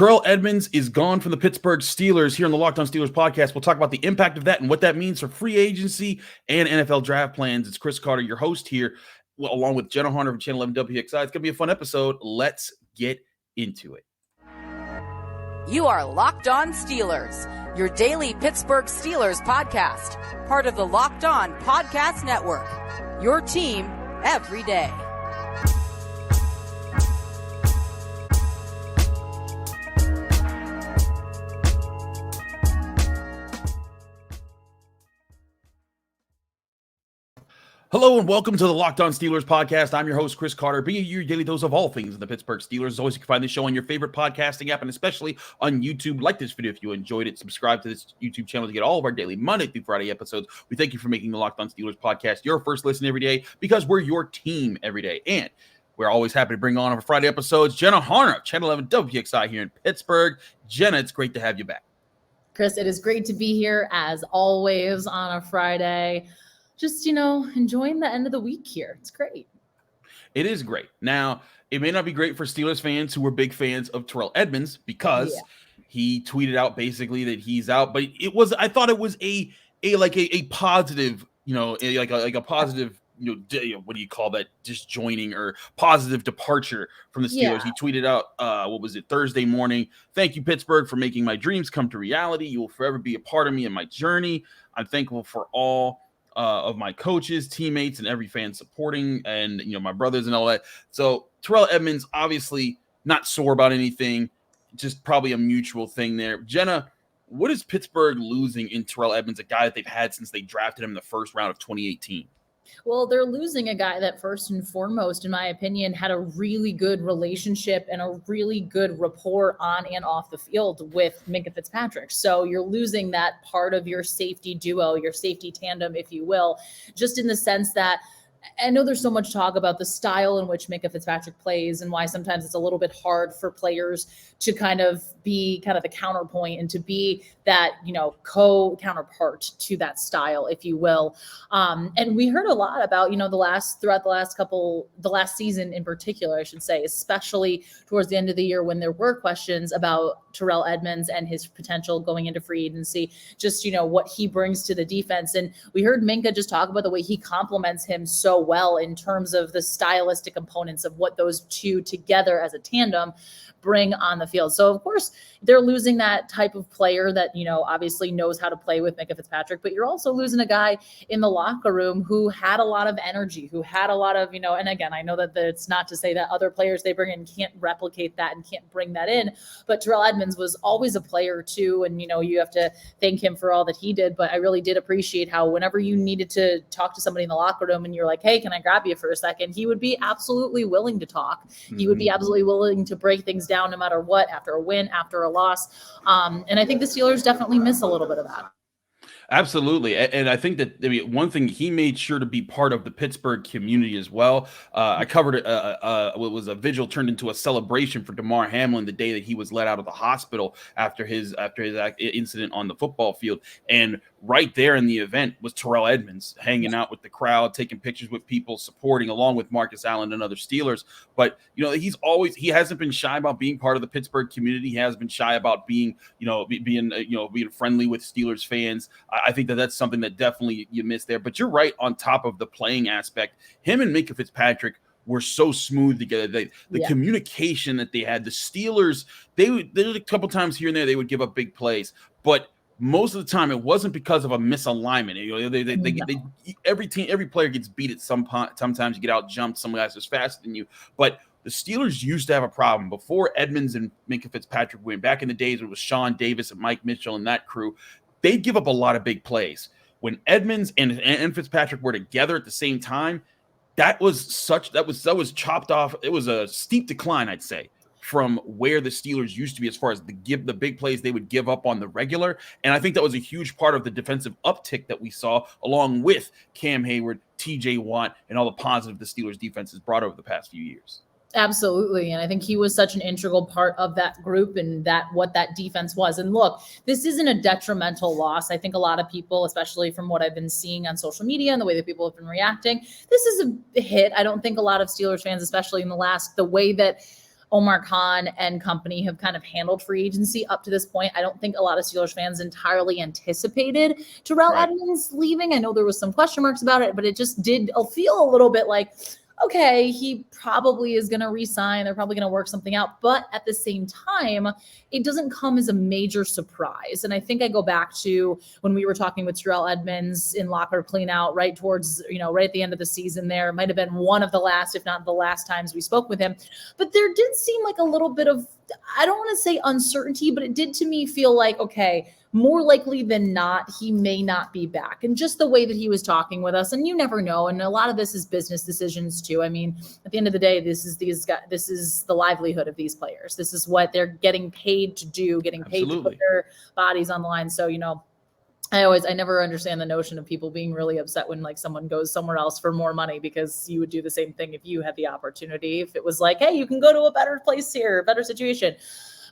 Terrell Edmonds is gone from the Pittsburgh Steelers. Here on the Locked On Steelers podcast, we'll talk about the impact of that and what that means for free agency and NFL draft plans. It's Chris Carter, your host here, along with Jenna Horner from Channel 11 WXI. It's going to be a fun episode. Let's get into it. You are Locked On Steelers, your daily Pittsburgh Steelers podcast, part of the Locked On Podcast Network, your team every day. Hello and welcome to the Locked On Steelers podcast. I'm your host, Chris Carter, bringing you your daily dose of all things in the Pittsburgh Steelers. As always, you can find this show on your favorite podcasting app and especially on YouTube. Like this video if you enjoyed it. Subscribe to this YouTube channel to get all of our daily Monday through Friday episodes. We thank you for making the Locked On Steelers podcast your first listen every day because we're your team every day. And we're always happy to bring on our Friday episodes. Jenna Horner of Channel 11 WXI here in Pittsburgh. Jenna, it's great to have you back. Chris, it is great to be here as always on a Friday. Just, enjoying the end of the week here. It's great. It is great. Now, it may not be great for Steelers fans who were big fans of Terrell Edmonds because he tweeted out basically that he's out. But I thought it was a positive, like a positive, what do you call that? Disjoining or positive departure from the Steelers. Yeah. He tweeted out, Thursday morning. Thank you, Pittsburgh, for making my dreams come to reality. You will forever be a part of me in my journey. I'm thankful for all of my coaches, teammates, and every fan supporting, and my brothers and all that. So Terrell Edmonds obviously not sore about anything, just probably a mutual thing there. Jenna, what is Pittsburgh losing in Terrell Edmonds, a guy that they've had since they drafted him in the first round of 2018? Well, they're losing a guy that first and foremost, in my opinion, had a really good relationship and a really good rapport on and off the field with Minkah Fitzpatrick. So you're losing that part of your safety duo, your safety tandem, if you will, just in the sense that I know there's so much talk about the style in which Minkah Fitzpatrick plays and why sometimes it's a little bit hard for players to kind of be kind of the counterpoint and to be that, co-counterpart to that style, if you will. And we heard a lot about, the last season in particular, I should say, especially towards the end of the year when there were questions about Terrell Edmonds and his potential going into free agency, just, what he brings to the defense. And we heard Minkah just talk about the way he complements him so well in terms of the stylistic components of what those two together as a tandem bring on the field. So of course they're losing that type of player that, obviously knows how to play with Minkah Fitzpatrick, but you're also losing a guy in the locker room who had a lot of energy, who had a lot of, and again, I know that it's not to say that other players they bring in can't replicate that and can't bring that in, but Terrell Edmonds was always a player too. And, you have to thank him for all that he did, but I really did appreciate how whenever you needed to talk to somebody in the locker room and you're like, hey, can I grab you for a second? He would be absolutely willing to talk. Mm-hmm. He would be absolutely willing to break things down no matter what, after a win, after a loss. And I think the Steelers definitely miss a little bit of that. Absolutely. And I think that one thing, he made sure to be part of the Pittsburgh community as well. I covered it. What was a vigil turned into a celebration for Damar Hamlin the day that he was let out of the hospital after his incident on the football field. And right there in the event was Terrell Edmonds hanging out with the crowd, taking pictures with people, supporting along with Marcus Allen and other Steelers. But, he hasn't been shy about being part of the Pittsburgh community. He has been shy about being friendly with Steelers fans. I think that's something that definitely you miss there. But you're right on top of the playing aspect. Him and Minkah Fitzpatrick were so smooth together. The communication that they had, the Steelers, there's a couple times here and there they would give up big plays, but most of the time it wasn't because of a misalignment. Every player gets beat at some point. Sometimes you get out jumped. Some guys are faster than you, but the Steelers used to have a problem before Edmonds and Minkah Fitzpatrick went back in the days when it was Sean Davis and Mike Mitchell and that crew. They'd give up a lot of big plays. When Edmonds and Fitzpatrick were together at the same time, that was chopped off. It was a steep decline, I'd say, from where the Steelers used to be as far as the big plays they would give up on the regular. And I think that was a huge part of the defensive uptick that we saw, along with Cam Hayward, TJ Watt, and all the positive the Steelers defense has brought over the past few years. Absolutely. And I think he was such an integral part of that group and what that defense was. And look, this isn't a detrimental loss. I think a lot of people, especially from what I've been seeing on social media and the way that people have been reacting, this is a hit. I don't think a lot of Steelers fans, especially in the way that Omar Khan and company have kind of handled free agency up to this point. I don't think a lot of Steelers fans entirely anticipated Terrell Edmonds leaving. I know there was some question marks about it, but it just did feel a little bit like, okay, he probably is going to resign. They're probably going to work something out. But at the same time, it doesn't come as a major surprise. And I think I go back to when we were talking with Terrell Edmonds in locker cleanout right towards, right at the end of the season there. It might have been one of the last, if not the last times we spoke with him. But there did seem like a little bit of, I don't want to say uncertainty, but it did to me feel like, okay, more likely than not, he may not be back. And just the way that he was talking with us, and you never know. And a lot of this is business decisions too. I mean, at the end of the day, this is the livelihood of these players. This is what they're getting paid to do, getting paid to put their bodies on the line. So, I never understand the notion of people being really upset when like someone goes somewhere else for more money, because you would do the same thing if you had the opportunity. If it was like, hey, you can go to a better place here, a better situation.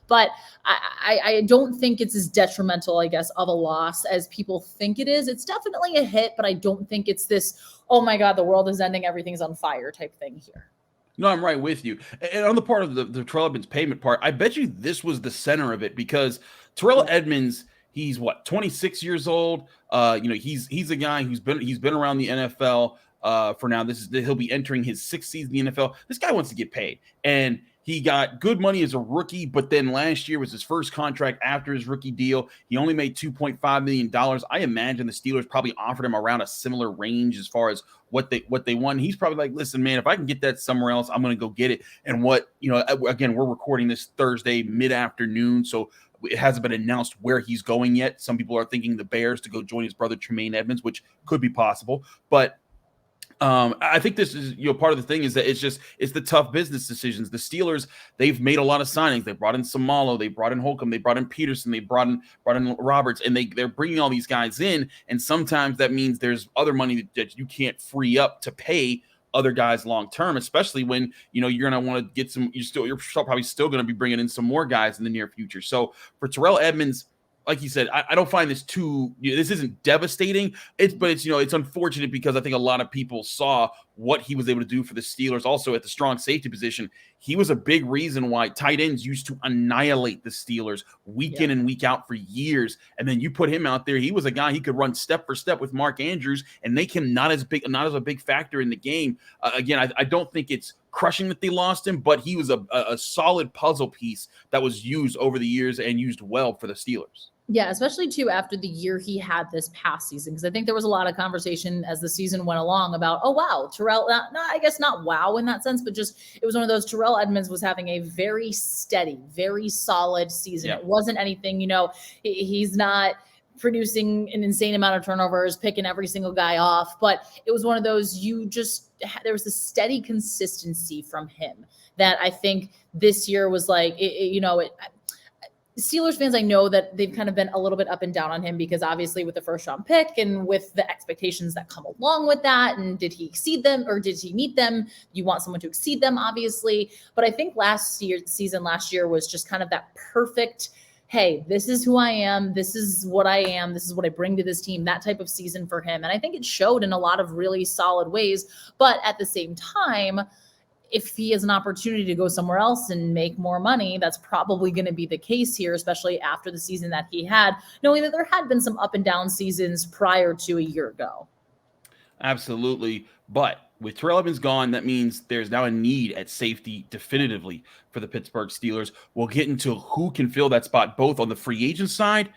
But I don't think it's as detrimental, I guess, of a loss as people think it is. It's definitely a hit, but I don't think it's this, oh my God, the world is ending, everything's on fire type thing here. No, I'm right with you. And on the part of the Terrell Edmonds payment part, I bet you this was the center of it, because Terrell Edmonds, he's 26 years old. He's a guy who's been around the NFL for now. He'll be entering his 6th season in the NFL. This guy wants to get paid, and he got good money as a rookie, but then last year was his first contract after his rookie deal. He only made $2.5 million. I imagine the Steelers probably offered him around a similar range as far as what they won. He's probably like, listen, man, if I can get that somewhere else, I'm going to go get it. And again, we're recording this Thursday mid-afternoon, so it hasn't been announced where he's going yet. Some people are thinking the Bears to go join his brother Tremaine Edmonds, which could be possible. But I think this is, part of the thing is that it's the tough business decisions. The Steelers, they've made a lot of signings. They brought in Samalo, they brought in Holcomb, they brought in Peterson, they brought in Roberts, and they're bringing all these guys in. And sometimes that means there's other money that you can't free up to pay other guys long term, especially when you're going to want to get some. You're probably still going to be bringing in some more guys in the near future. So for Terrell Edmonds, like you said, I don't find this this isn't devastating. It's unfortunate, because I think a lot of people saw what he was able to do for the Steelers. Also at the strong safety position, he was a big reason why tight ends used to annihilate the Steelers week in and week out for years. And then you put him out there. He was a guy he could run step for step with Mark Andrews and make him not as a big factor in the game. Again, I don't think it's crushing that they lost him, but he was a solid puzzle piece that was used over the years and used well for the Steelers. Yeah, especially too after the year he had this past season, because I think there was a lot of conversation as the season went along about, oh wow, Terrell. I guess not wow in that sense, but just it was one of those. Terrell Edmonds was having a very steady, very solid season. It wasn't anything, he's not producing an insane amount of turnovers, picking every single guy off, but it was one of those there was a steady consistency from him that I think this year was like, Steelers fans, I know that they've kind of been a little bit up and down on him, because obviously with the first round pick and with the expectations that come along with that, and did he exceed them or did he meet them? You want someone to exceed them, obviously. But I think last year was just kind of that perfect, hey, this is who I am. This is what I am. This is what I bring to this team, that type of season for him. And I think it showed in a lot of really solid ways. But at the same time, if he has an opportunity to go somewhere else and make more money, that's probably going to be the case here, especially after the season that he had, knowing that there had been some up and down seasons prior to a year ago. Absolutely. But with Terrell Edmonds gone, that means there's now a need at safety definitively for the Pittsburgh Steelers. We'll get into who can fill that spot, both on the free agent side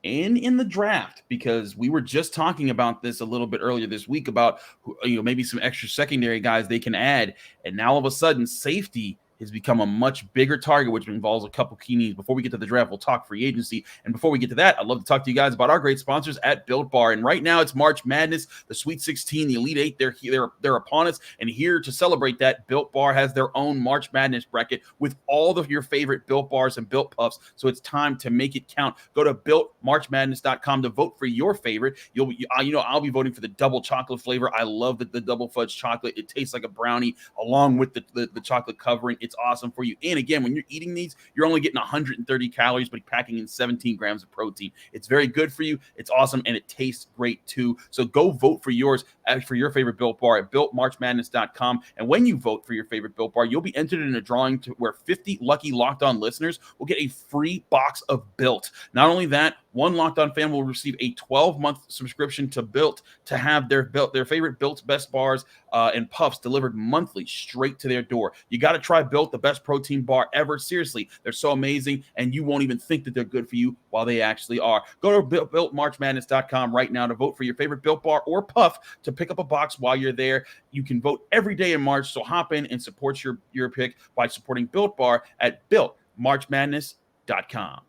and in the draft, because we were just talking about this a little bit earlier this week about maybe some extra secondary guys they can add, and now all of a sudden safety has become a much bigger target, which involves a couple key needs. Before we get to the draft, we'll talk free agency. And before we get to that, I'd love to talk to you guys about our great sponsors at Built Bar. And right now it's March Madness, the Sweet 16, the Elite Eight, they're upon us. And here to celebrate that, Built Bar has their own March Madness bracket with all of your favorite Built Bars and Built Puffs. So it's time to make it count. Go to BuiltMarchMadness.com to vote for your favorite. I'll be voting for the double chocolate flavor. I love the double fudge chocolate. It tastes like a brownie along with the chocolate covering. It's awesome for you. And again, when you're eating these, you're only getting 130 calories, but packing in 17 grams of protein. It's very good for you. It's awesome, and it tastes great too. So go vote for yours, for your favorite Built Bar at BuiltMarchMadness.com. And when you vote for your favorite Built Bar, you'll be entered in a drawing where 50 lucky Locked On listeners will get a free box of Built. Not only that, one Locked On fan will receive a 12-month subscription to Built to have their favorite Built Best Bars and Puffs delivered monthly straight to their door. You got to try Built, the best protein bar ever. Seriously, they're so amazing, and you won't even think that they're good for you while they actually are. Go to BuiltMarchMadness.com right now to vote for your favorite Built Bar or Puff to pick up a box while you're there. You can vote every day in March, so hop in and support your pick by supporting Built Bar at BuiltMarchMadness.com.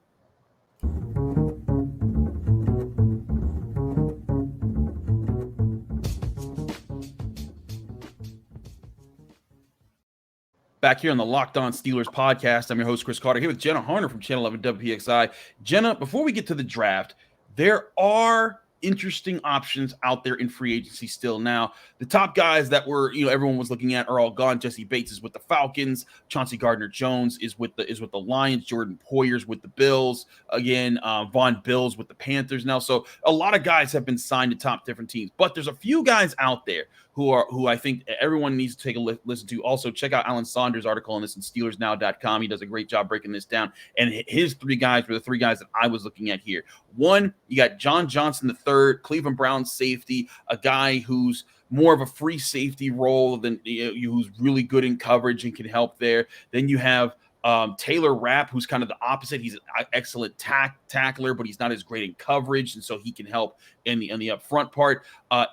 Back here on the Locked On Steelers podcast, I'm your host, Chris Carter, here with Jenna Harner from Channel 11 WPXI. Jenna, before we get to the draft, there are interesting options out there in free agency still. Now, the top guys that were, everyone was looking at are all gone. Jesse Bates is with the Falcons. Chauncey Gardner-Jones is with the Lions. Jordan Poyer's with the Bills. Again, Von Bill's with the Panthers now. So a lot of guys have been signed to top different teams, but there's a few guys out there who I think everyone needs to take a listen to. Also, check out Alan Saunders' article on this in SteelersNow.com. He does a great job breaking this down. And his three guys were the three guys that I was looking at here. One, you got John Johnson III, Cleveland Browns safety, a guy who's more of a free safety role than who's really good in coverage and can help there. Then you have Taylor Rapp, who's kind of the opposite. He's an excellent tackler, but he's not as great in coverage, and so he can help in the up front part.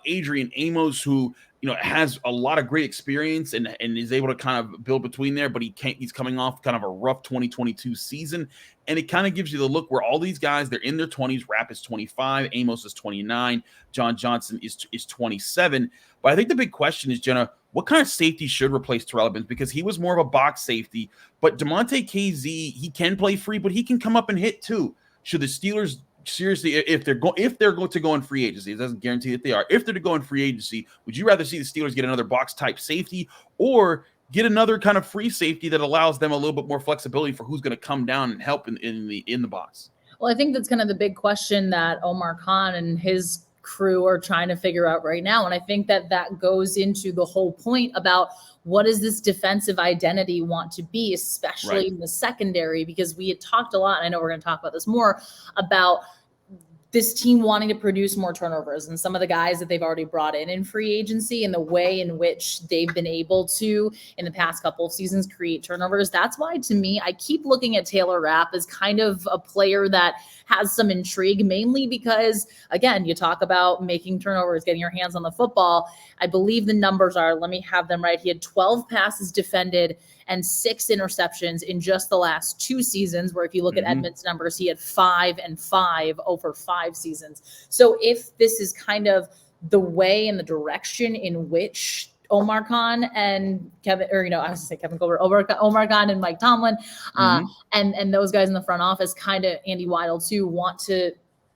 Adrian Amos, who has a lot of great experience and is able to kind of build between there, but he's coming off kind of a rough 2022 season. And it kind of gives you the look where all these guys, they're in their 20s. Rapp is 25, Amos is 29, John Johnson is 27. But I think the big question is, Jenna, what kind of safety should replace Terrell Edmonds? Because he was more of a box safety, but Damontae Kazee, he can play free, but he can come up and hit too. Should the Steelers seriously, if they're going to go in free agency, it doesn't guarantee that they are. If they're to go in free agency, would you rather see the Steelers get another box type safety or get another kind of free safety that allows them a little bit more flexibility for who's going to come down and help in the box? Well, I think that's kind of the big question that Omar Khan and his crew are trying to figure out right now. And I think that goes into the whole point about what does this defensive identity want to be, especially in the secondary, because we had talked a lot, and I know we're going to talk about this more, about this team wanting to produce more turnovers, and some of the guys that they've already brought in free agency and the way in which they've been able to, in the past couple of seasons, create turnovers. That's why, to me, I keep looking at Taylor Rapp as kind of a player that has some intrigue, mainly because, again, you talk about making turnovers, getting your hands on the football. I believe the numbers are, let me have them right. He had 12 passes defended and 6 interceptions in just the last 2 seasons, where if you look at Edmonds' numbers, he had 5 and 5 over 5 seasons. So if this is kind of the way and the direction in which Omar Khan and Kevin, or, I was going to say Kevin Colbert, Omar Khan and Mike Tomlin, and those guys in the front office, kind of Andy Weidel too, want to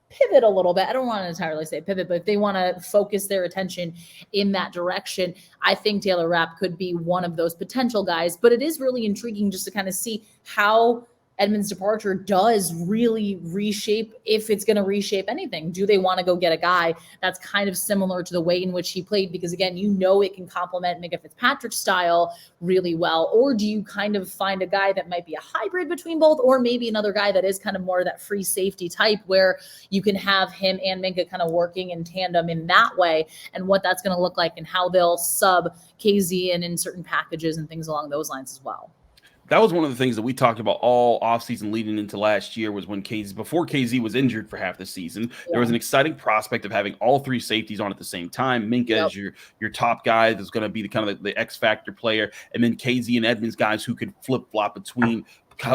pivot a little bit. I don't want to entirely say pivot, but if they want to focus their attention in that direction, I think Taylor Rapp could be one of those potential guys. But it is really intriguing just to kind of see how Edmonds' departure does really reshape, if it's going to reshape anything. Do they want to go get a guy that's kind of similar to the way in which he played? Because, again, it can complement Minkah Fitzpatrick's style really well. Or do you kind of find a guy that might be a hybrid between both, or maybe another guy that is kind of more of that free safety type where you can have him and Minkah kind of working in tandem in that way, and what that's going to look like and how they'll sub Kazee in certain packages and things along those lines as well. That was one of the things that we talked about all offseason leading into last year, was when before Kazee was injured for half the season, there was an exciting prospect of having all 3 safeties on at the same time. Minkah is your top guy that's going to be the kind of the X factor player, and then Kazee and Edmonds, guys who could flip flop between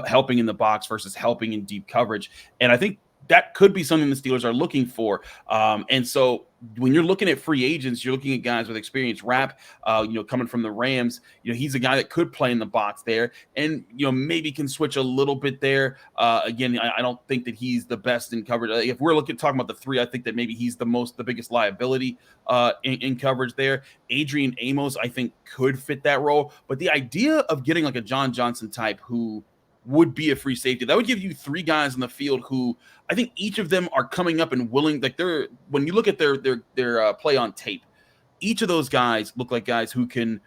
helping in the box versus helping in deep coverage. And I think that could be something the Steelers are looking for. And so when you're looking at free agents, you're looking at guys with experience. Rapp, coming from the Rams, he's a guy that could play in the box there and, maybe can switch a little bit there. Again, I don't think that he's the best in coverage. If we're talking about the three, I think that maybe he's the biggest liability in coverage there. Adrian Amos, I think, could fit that role. But the idea of getting like a John Johnson type who would be a free safety, that would give you three guys in the field who I think each of them are coming up and willing. Like when you look at their play on tape, each of those guys look like guys who could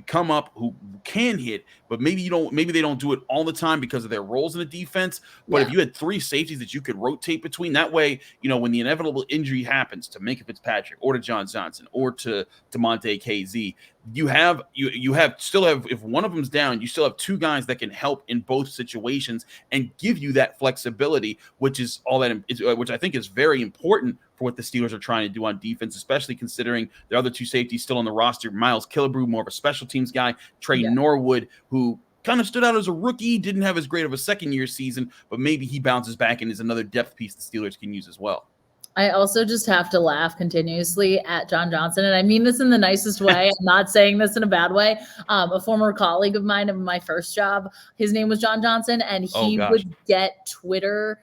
come up, who can hit, but maybe they don't do it all the time because of their roles in the defense. But if you had three safeties that you could rotate between, that way, when the inevitable injury happens to Minkah Fitzpatrick or to John Johnson or to Damontae Kazee, if one of them's down, you still have two guys that can help in both situations and give you that flexibility, which I think is very important for what the Steelers are trying to do on defense, especially considering the other two safeties still on the roster. Miles Killebrew, more of a special teams guy. Trey Norwood, who kind of stood out as a rookie, didn't have as great of a second-year season, but maybe he bounces back and is another depth piece the Steelers can use as well. I also just have to laugh continuously at John Johnson. And I mean this in the nicest way. I'm not saying this in a bad way. A former colleague of mine in my first job, his name was John Johnson, and he would get Twitter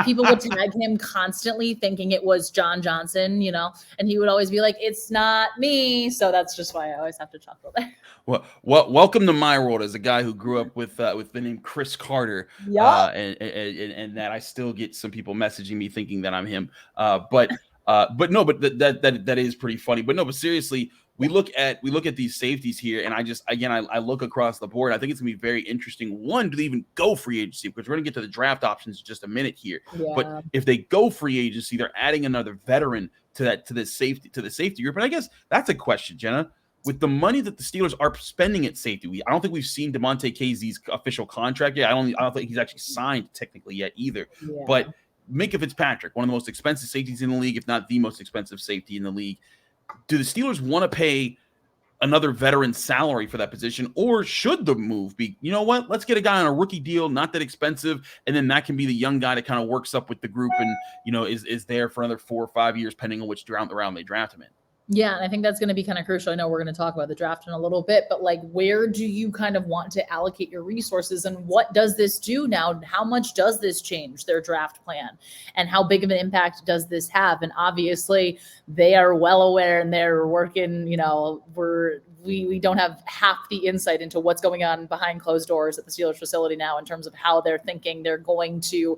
people would tag him constantly thinking it was John Johnson, and he would always be like, it's not me. So that's just why I always have to chuckle there. Well, welcome to my world as a guy who grew up with the name Chris Carter. And that I still get some people messaging me thinking that I'm him. But that is pretty funny. But seriously, we look at these safeties here, and I look across the board. I think it's gonna be very interesting. One, do they even go free agency? Because we're gonna get to the draft options in just a minute here. Yeah. But if they go free agency, they're adding another veteran to the safety group. And I guess that's a question, Jenna. With the money that the Steelers are spending at safety, I don't think we've seen Damontae Kazee's official contract yet. I don't think he's actually signed technically yet either. Yeah. But Minkah Fitzpatrick, one of the most expensive safeties in the league, if not the most expensive safety in the league. Do the Steelers want to pay another veteran salary for that position, or should the move be, let's get a guy on a rookie deal, not that expensive, and then that can be the young guy that kind of works up with the group and, is there for another 4 or 5 years, depending on which round they draft him in. Yeah, and I think that's going to be kind of crucial. I know we're going to talk about the draft in a little bit, but where do you kind of want to allocate your resources, and what does this do now? How much does this change their draft plan, and how big of an impact does this have? And obviously they are well aware, and they're working, we don't have half the insight into what's going on behind closed doors at the Steelers facility now in terms of how they're thinking they're going to,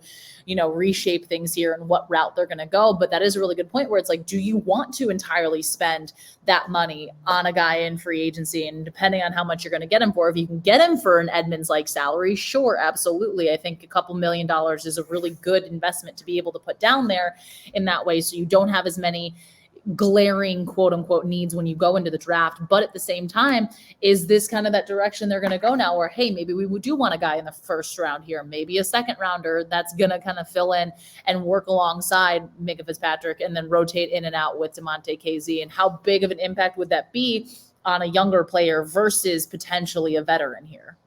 reshape things here and what route they're going to go. But that is a really good point where it's do you want to entirely spend that money on a guy in free agency? And depending on how much you're going to get him for, if you can get him for an Edmonds-like salary, sure, absolutely. I think a couple $1 million is a really good investment to be able to put down there in that way. So you don't have as many glaring quote unquote needs when you go into the draft. But at the same time, is this kind of that direction they're going to go now, where, hey, maybe we do want a guy in the first round here, maybe a second rounder that's going to kind of fill in and work alongside Minkah Fitzpatrick and then rotate in and out with Damontae Kazee? And how big of an impact would that be on a younger player versus potentially a veteran here?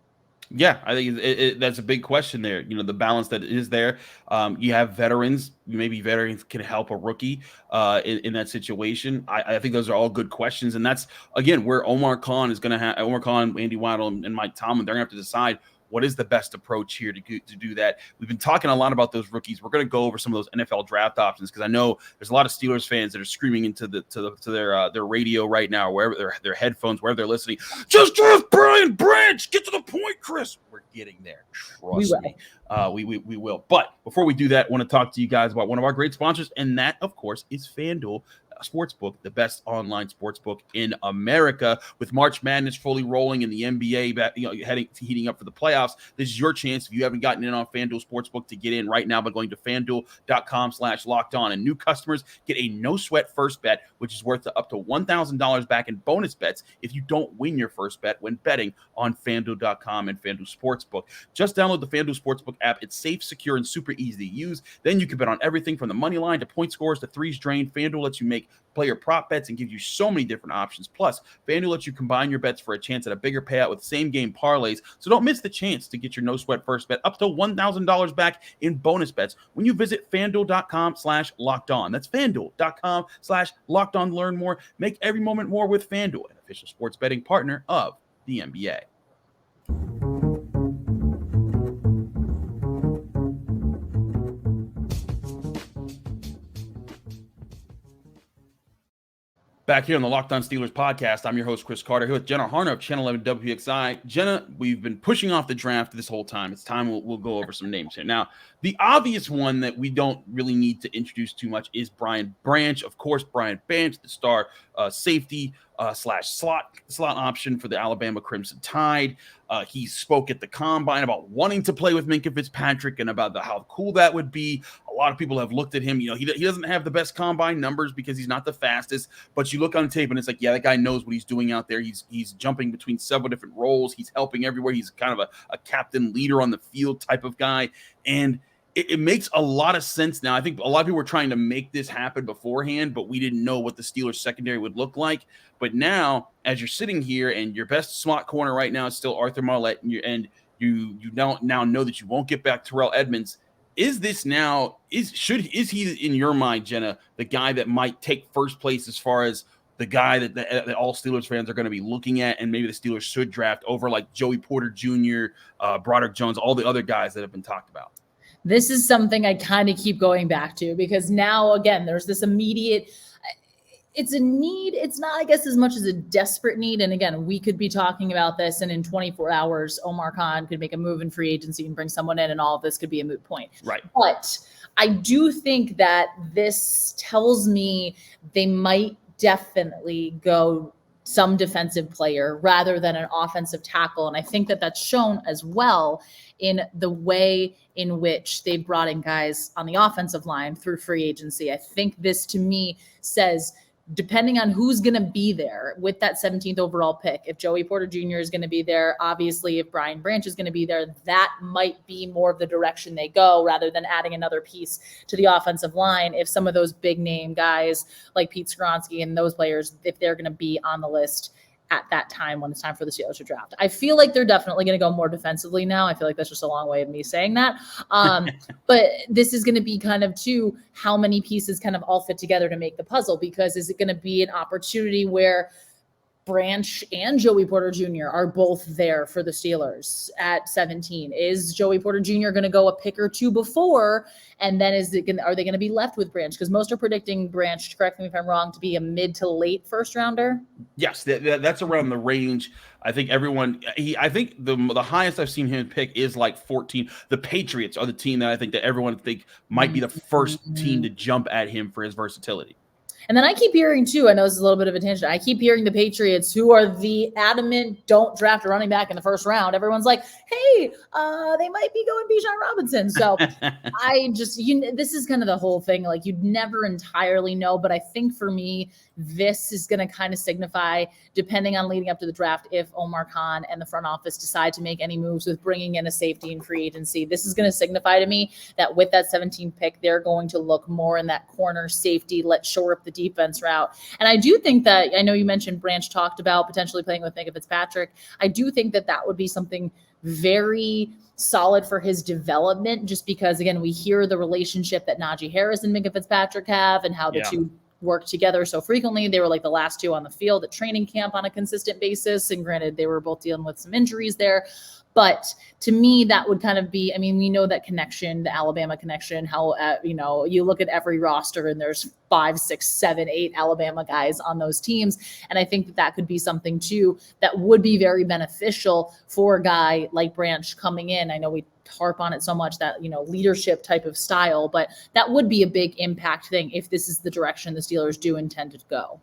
Yeah, I think that's a big question there. The balance that is there. You have veterans. Maybe veterans can help a rookie in that situation. I think those are all good questions. And that's, again, where Omar Khan, Andy Waddle, and Mike Tomlin, they're going to have to decide what is the best approach here to do that. We've been talking a lot about those rookies. We're going to go over some of those NFL draft options because I know there's a lot of Steelers fans that are screaming into their radio right now, wherever their headphones, wherever they're listening. Just draft Brian Branch. Get to the point, Chris. We're getting there. Trust me. We will. But before we do that, I want to talk to you guys about one of our great sponsors, and that, of course, is FanDuel Sportsbook, the best online sportsbook in America. With March Madness fully rolling and the NBA heating up for the playoffs, this is your chance. If you haven't gotten in on FanDuel Sportsbook, to get in right now by going to FanDuel.com/lockedon. And new customers get a no-sweat first bet, which is worth up to $1,000 back in bonus bets if you don't win your first bet when betting on FanDuel.com and FanDuel Sportsbook. Just download the FanDuel Sportsbook app. It's safe, secure, and super easy to use. Then you can bet on everything from the money line to point scores to threes drained. FanDuel lets you make make player prop bets and gives you so many different options. Plus, FanDuel lets you combine your bets for a chance at a bigger payout with same-game parlays, so don't miss the chance to get your no-sweat first bet up to $1,000 back in bonus bets when you visit FanDuel.com/LockedOn. That's FanDuel.com/LockedOn to learn more. Make every moment more with FanDuel, an official sports betting partner of the NBA. Back here on the Locked On Steelers podcast, I'm your host, Chris Carter, here with Jenna Harner of Channel 11 WXI. Jenna, we've been pushing off the draft this whole time. It's time we'll go over some names here. Now, the obvious one that we don't really need to introduce too much is Brian Branch. Of course, Brian Branch, the star safety slash slot option for the Alabama Crimson Tide. He spoke at the Combine about wanting to play with Minkah Fitzpatrick and about how cool that would be. A lot of people have looked at him. You know, he doesn't have the best Combine numbers because he's not the fastest, but you look on tape and it's like, yeah, that guy knows what he's doing out there. He's jumping between several different roles. He's helping everywhere. He's kind of a captain leader on the field type of guy. And it makes a lot of sense now. I think a lot of people were trying to make this happen beforehand, but we didn't know what the Steelers secondary would look like. But now, as you're sitting here and your best slot corner right now is still Arthur Marlette, and you now know that you won't get back Terrell Edmonds. Is he in your mind, Jenna, the guy that might take first place as far as the guy that all Steelers fans are going to be looking at, and maybe the Steelers should draft over like Joey Porter Jr., Broderick Jones, all the other guys that have been talked about? This is something I kind of keep going back to because now, again, there's this immediate – it's a need. It's not, I guess, as much as a desperate need. And again, we could be talking about this, and in 24 hours, Omar Khan could make a move in free agency and bring someone in, and all of this could be a moot point. Right. But I do think that this tells me they might definitely go some defensive player rather than an offensive tackle. And I think that that's shown as well in the way in which they brought in guys on the offensive line through free agency. I think this to me says, depending on who's going to be there with that 17th overall pick, if Joey Porter Jr. is going to be there, obviously if Brian Branch is going to be there, that might be more of the direction they go rather than adding another piece to the offensive line. If some of those big name guys like Pete Skoronski and those players, if they're going to be on the list at that time when it's time for the Steelers to draft. I feel like they're definitely going to go more defensively now. I feel like that's just a long way of me saying that. But this is going to be kind of too, how many pieces kind of all fit together to make the puzzle, because is it going to be an opportunity where Branch and Joey Porter Jr. are both there for the Steelers at 17? Is Joey Porter Jr. going to go a pick or two before? And then are they going to be left with Branch? Because most are predicting Branch, correct me if I'm wrong, to be a mid to late first rounder. Yes, that's around the range. I think I think the highest I've seen him pick is like 14. The Patriots are the team that I think that everyone think might be the first team to jump at him for his versatility. And then I keep hearing too, I know this is a little bit of a tangent, I keep hearing the Patriots, who are the adamant don't draft a running back in the first round. Everyone's like, hey, they might be going Bijan Robinson. So this is kind of the whole thing. Like, you'd never entirely know. But I think for me, this is going to kind of signify, depending on leading up to the draft, if Omar Khan and the front office decide to make any moves with bringing in a safety in free agency, this is going to signify to me that with that 17th pick, they're going to look more in that corner safety, let's shore up the defense route. And I do think that, I know you mentioned Branch talked about potentially playing with Minkah Fitzpatrick. I do think that that would be something very solid for his development, just because, again, we hear the relationship that Najee Harris and Minkah Fitzpatrick have and how the two work together so frequently. They were like the last two on the field at training camp on a consistent basis. And granted, they were both dealing with some injuries there. But to me, that would kind of be, I mean, we know that connection, the Alabama connection, how, you look at every roster and there's 5, 6, 7, 8 Alabama guys on those teams. And I think that could be something too that would be very beneficial for a guy like Branch coming in. I know we harp on it so much, that, leadership type of style, but that would be a big impact thing if this is the direction the Steelers do intend to go.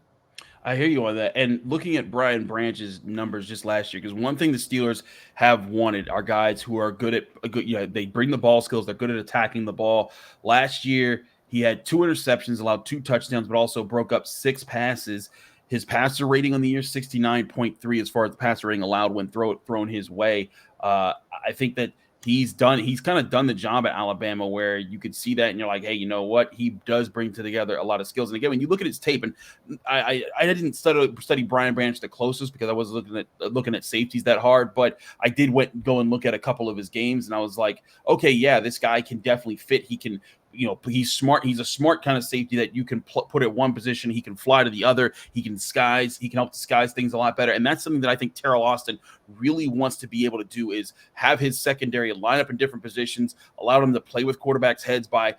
I hear you on that. And looking at Brian Branch's numbers just last year, because one thing the Steelers have wanted are guys who are good at they bring the ball skills. They're good at attacking the ball. Last year, he had 2 interceptions, allowed 2 touchdowns, but also broke up 6 passes. His passer rating on the year, 69.3, as far as the passer rating allowed when thrown his way. I think that He's kind of done the job at Alabama where you could see that and you're like, hey, you know what? He does bring together a lot of skills. And again, when you look at his tape, and I didn't study Brian Branch the closest because I wasn't looking at safeties that hard, but I did go and look at a couple of his games, and I was like, okay, yeah, this guy can definitely fit. He can, he's smart. He's a smart kind of safety that you can put at one position. He can fly to the other. He can help disguise things a lot better. And that's something that I think Teryl Austin really wants to be able to do, is have his secondary line up in different positions, allow them to play with quarterbacks' heads by,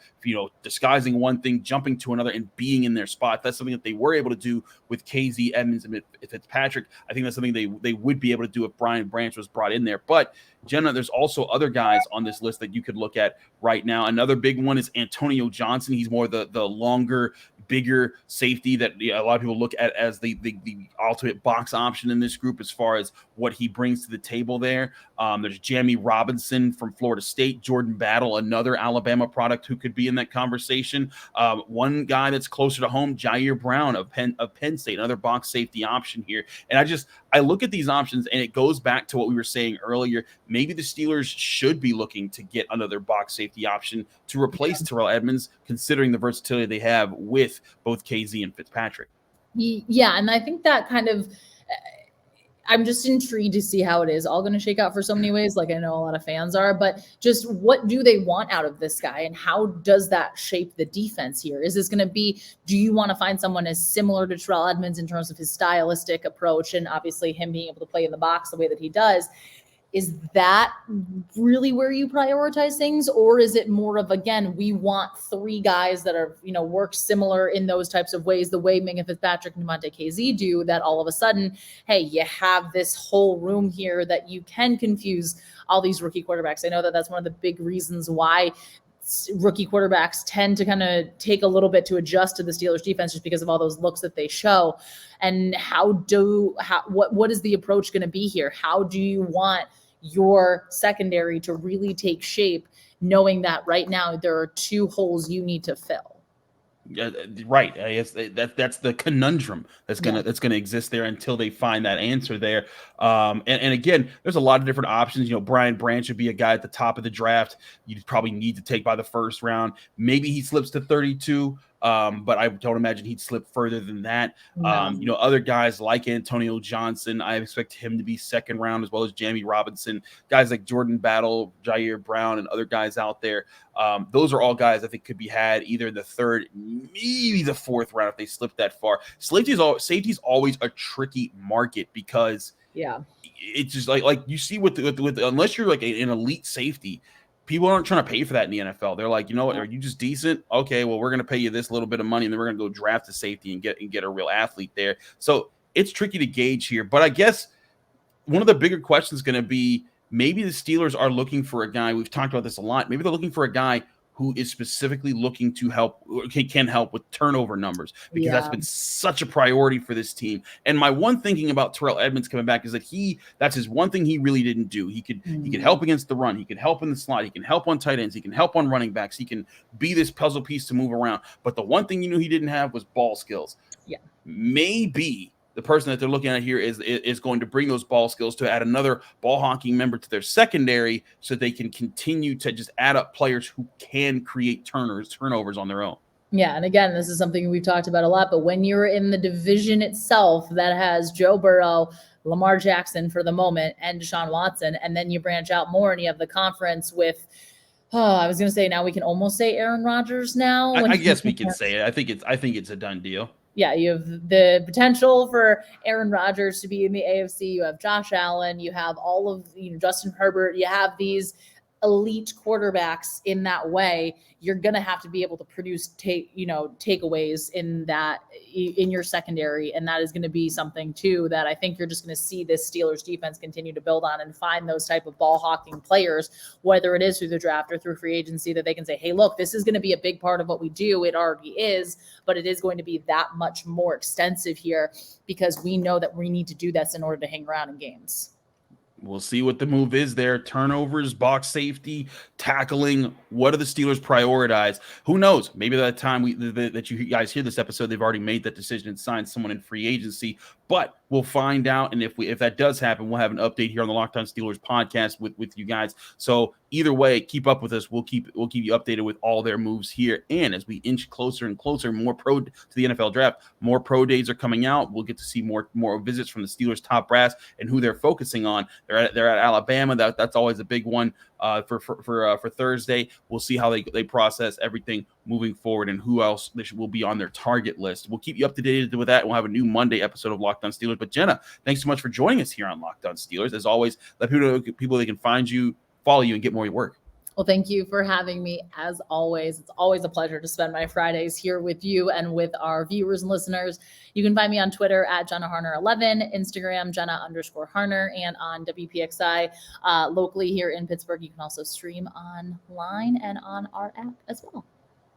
disguising one thing, jumping to another, and being in their spot. That's something that they were able to do with Kazee, Edmonds, and Fitzpatrick. I think that's something they would be able to do if Brian Branch was brought in there. But Jenna, there's also other guys on this list that you could look at right now. Another big one is Antonio Johnson. He's more the longer, bigger safety that a lot of people look at as the ultimate box option in this group as far as what he brings to the table there. There's Jammie Robinson from Florida State, Jordan Battle, another Alabama product who could be in that conversation. One guy that's closer to home, Jair Brown of Penn State, another box safety option here. And I look at these options, and it goes back to what we were saying earlier. Maybe the Steelers should be looking to get another box safety option to replace Terrell Edmonds, considering the versatility they have with both Kazee and Fitzpatrick. Yeah, and I think that kind of I'm just intrigued to see how it is all going to shake out for so many ways, like I know a lot of fans are, but just what do they want out of this guy, and how does that shape the defense here? Is this going to be, do you want to find someone as similar to Terrell Edmonds in terms of his stylistic approach and obviously him being able to play in the box the way that he does? Is that really where you prioritize things? Or is it more of, again, we want three guys that are, work similar in those types of ways, the way Minkah Fitzpatrick and Damontae Kazee do, that all of a sudden, hey, you have this whole room here that you can confuse all these rookie quarterbacks. I know that that's one of the big reasons why rookie quarterbacks tend to kind of take a little bit to adjust to the Steelers defense, just because of all those looks that they show. And what is the approach going to be here? How do you want your secondary to really take shape, knowing that right now there are two holes you need to fill? Right. I guess that's the conundrum that's gonna exist there until they find that answer there. And again, there's a lot of different options. Brian Branch would be a guy at the top of the draft you'd probably need to take by the first round. Maybe he slips to 32. But I don't imagine he'd slip further than that. No. Other guys like Antonio Johnson, I expect him to be second round, as well as Jammie Robinson, guys like Jordan Battle, Jair Brown, and other guys out there. Those are all guys I think could be had either in the third, maybe the fourth round if they slip that far. Safety's always a tricky market because it's just like you see with unless you're like an elite safety, people aren't trying to pay for that in the NFL. They're like, you know what? Are you just decent? Okay, well, we're going to pay you this little bit of money, and then we're going to go draft a safety and get a real athlete there. So it's tricky to gauge here. But I guess one of the bigger questions is going to be, maybe the Steelers are looking for a guy. We've talked about this a lot. Maybe they're looking for a guy who is specifically looking to can help with turnover numbers, because that's been such a priority for this team. And my one thinking about Terrell Edmonds coming back is that that's his one thing he really didn't do. He could help against the run. He could help in the slot. He can help on tight ends. He can help on running backs. He can be this puzzle piece to move around. But the one thing he didn't have was ball skills. Yeah. Maybe the person that they're looking at here is going to bring those ball skills to add another ball hawking member to their secondary, so they can continue to just add up players who can create turnovers on their own. Yeah, and again, this is something we've talked about a lot, but when you're in the division itself that has Joe Burrow, Lamar Jackson for the moment, and Deshaun Watson, and then you branch out more and you have the conference with, I was going to say, now we can almost say Aaron Rodgers now. I guess we can say it. I think it's a done deal. Yeah, you have the potential for Aaron Rodgers to be in the AFC. You have Josh Allen. You have all of Justin Herbert. You have these elite quarterbacks in that way. You're going to have to be able to produce takeaways in your secondary. And that is going to be something too that I think you're just going to see this Steelers defense continue to build on and find those type of ball hawking players, whether it is through the draft or through free agency, that they can say, hey, look, this is going to be a big part of what we do. It already is, but it is going to be that much more extensive here because we know that we need to do this in order to hang around in games. We'll see what the move is there. Turnovers, box safety, tackling. What do the Steelers prioritize? Who knows? Maybe by the time that you guys hear this episode, they've already made that decision and signed someone in free agency. But we'll find out. And if that does happen, we'll have an update here on the Locked On Steelers podcast with you guys. So either way, keep up with us. We'll keep you updated with all their moves here. And as we inch closer and closer, more to the NFL draft, more pro days are coming out. We'll get to see more visits from the Steelers top brass and who they're focusing on. They're at Alabama. That's always a big one for Thursday. We'll see how they process everything moving forward and who else will be on their target list. We'll keep you up to date with that. We'll have a new Monday episode of Locked On Steelers. But Jenna, thanks so much for joining us here on Locked On Steelers. As always, let people they can find you, follow you, and get more of your work. Well, thank you for having me. As always, it's always a pleasure to spend my Fridays here with you and with our viewers and listeners. You can find me on Twitter at JennaHarner11, Instagram, Jenna_Harner, and on WPXI locally here in Pittsburgh. You can also stream online and on our app as well.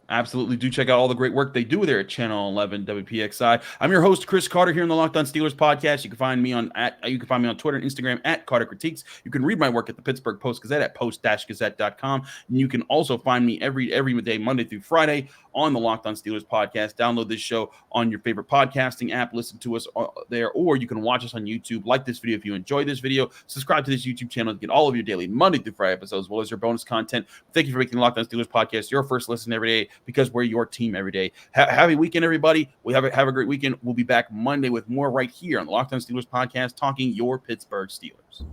Absolutely. Do check out all the great work they do there at Channel 11 WPXI. I'm your host, Chris Carter, here on the Locked On Steelers podcast. You can find me on Twitter and Instagram at Carter Critiques. You can read my work at the Pittsburgh Post-Gazette at post-gazette.com. And you can also find me every day, Monday through Friday, on the Locked On Steelers podcast. Download this show on your favorite podcasting app. Listen to us there, or you can watch us on YouTube. Like this video if you enjoyed this video. Subscribe to this YouTube channel to get all of your daily Monday through Friday episodes, as well as your bonus content. Thank you for making the Locked On Steelers podcast your first listen every day, because we're your team every day. Have a weekend, everybody. Have a great weekend. We'll be back Monday with more right here on the Locked On Steelers podcast, talking your Pittsburgh Steelers.